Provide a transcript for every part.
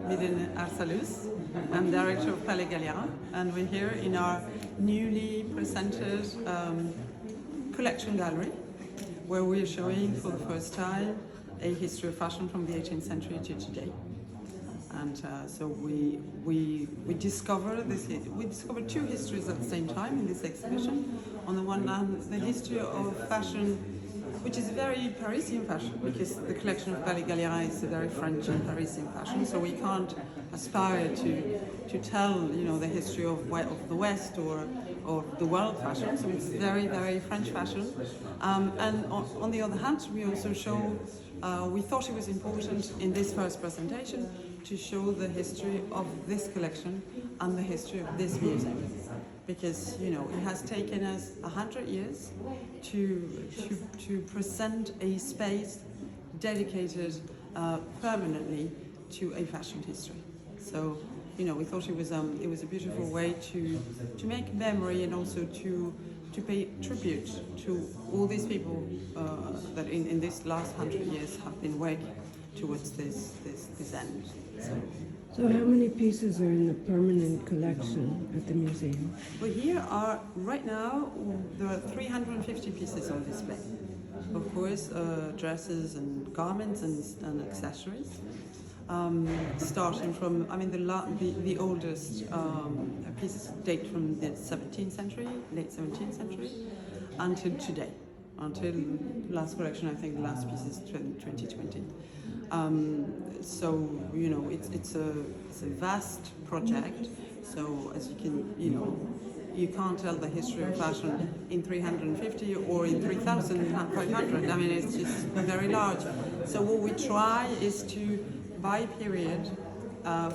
Miren Arzalluz. I'm director of Palais Galliera, and we're here in our newly presented collection gallery, where we are showing for the first time a history of fashion from the 18th century to today. And so we discovered two histories at the same time in this exhibition. On the one hand, the history of fashion, which is very Parisian fashion, because the collection of Palais Galliera is a very French and Parisian fashion. So we can't aspire to tell, the history of the West or the world fashion. So it's very, very French fashion. And on the other hand, we also show. We thought it was important in this first presentation to show the history of this collection and the history of this museum, because it has taken us 100 years to present a space dedicated permanently to a fashion history. So we thought it was a beautiful way to make memory and also to pay tribute to all these people that in this last 100 years have been working towards this end. So how many pieces are in the permanent collection at the museum? Well, here are, right now, there are 350 pieces on display. Of course, dresses and garments and accessories. Starting from, the oldest pieces date from the 17th century, late 17th century, until today, until last collection. I think the last piece is 2020. So it's a vast project. So as you can, you can't tell the history of fashion in 350 or in 3,500. It's just very large. So what we try is to, by period,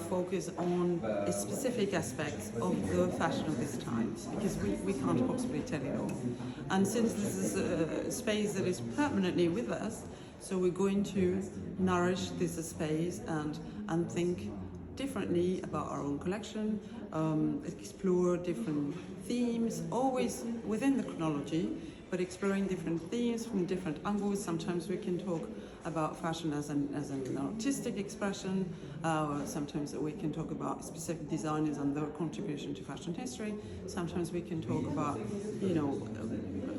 focus on a specific aspect of the fashion of this time, because we can't possibly tell it all. And since this is a space that is permanently with us, so we're going to nourish this space and think differently about our own collection, explore different themes, always within the chronology, but exploring different themes from different angles. Sometimes we can talk about fashion as an artistic expression. Sometimes we can talk about specific designers and their contribution to fashion history. Sometimes we can talk about,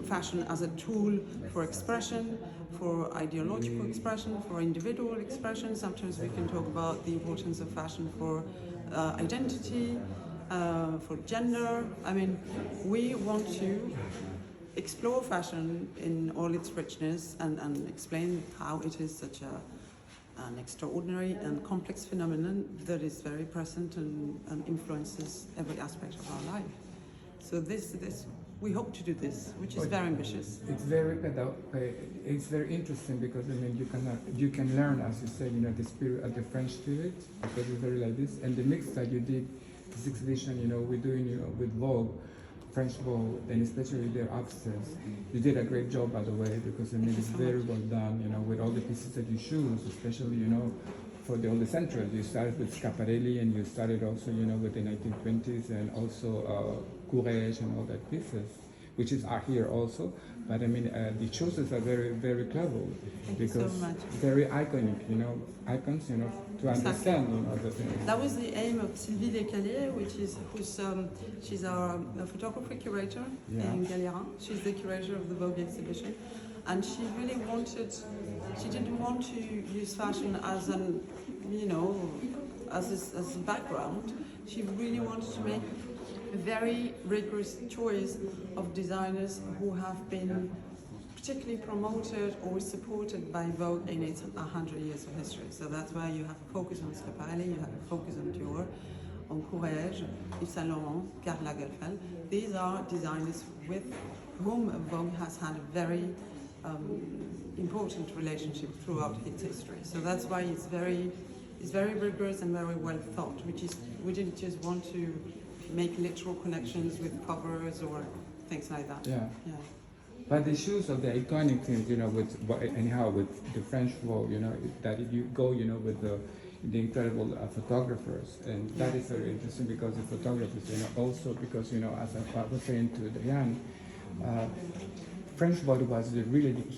fashion as a tool for expression, for ideological expression, for individual expression. Sometimes we can talk about the importance of fashion for identity, for gender. We want to explore fashion in all its richness and explain how it is such an extraordinary and complex phenomenon that is very present and influences every aspect of our life. So we hope to do this, which is very ambitious. It's very it's very interesting because you can learn, as you said, the spirit of the French spirit, because it's very like this. And the mix that you did, this exhibition, we're doing with Vogue, French Vogue, and especially their upstairs. You did a great job, by the way, because it's very well done, with all the pieces that you choose, especially, for all the central. You started with Schiaparelli, and you started also, with the 1920s, and also Courage and all that pieces, which are here also. But the choices are very, very clever, because so much. Very iconic, icons, to understand, the things. That was the aim of Sylvie Descaliers, she's our photography curator in Galliera. She's the curator of the Vogue exhibition, and she really she didn't want to use fashion as as a background. She really wanted to make a very rigorous choice of designers who have been particularly promoted or supported by Vogue in its 100 years of history. So that's why you have a focus on Schiaparelli, you have a focus on Dior, on Courage, Yves Saint Laurent, Karl Lagerfeld. These are designers with whom Vogue has had a very important relationship throughout its history. So that's why it's very rigorous and very well thought. We didn't just want to make literal connections with covers or things like that. Yeah. But the shoes of the iconic things, with the French Vogue, that you go, with the incredible photographers, and that is very interesting because the photographers, also because, as I was saying to Diane, French Vogue was really the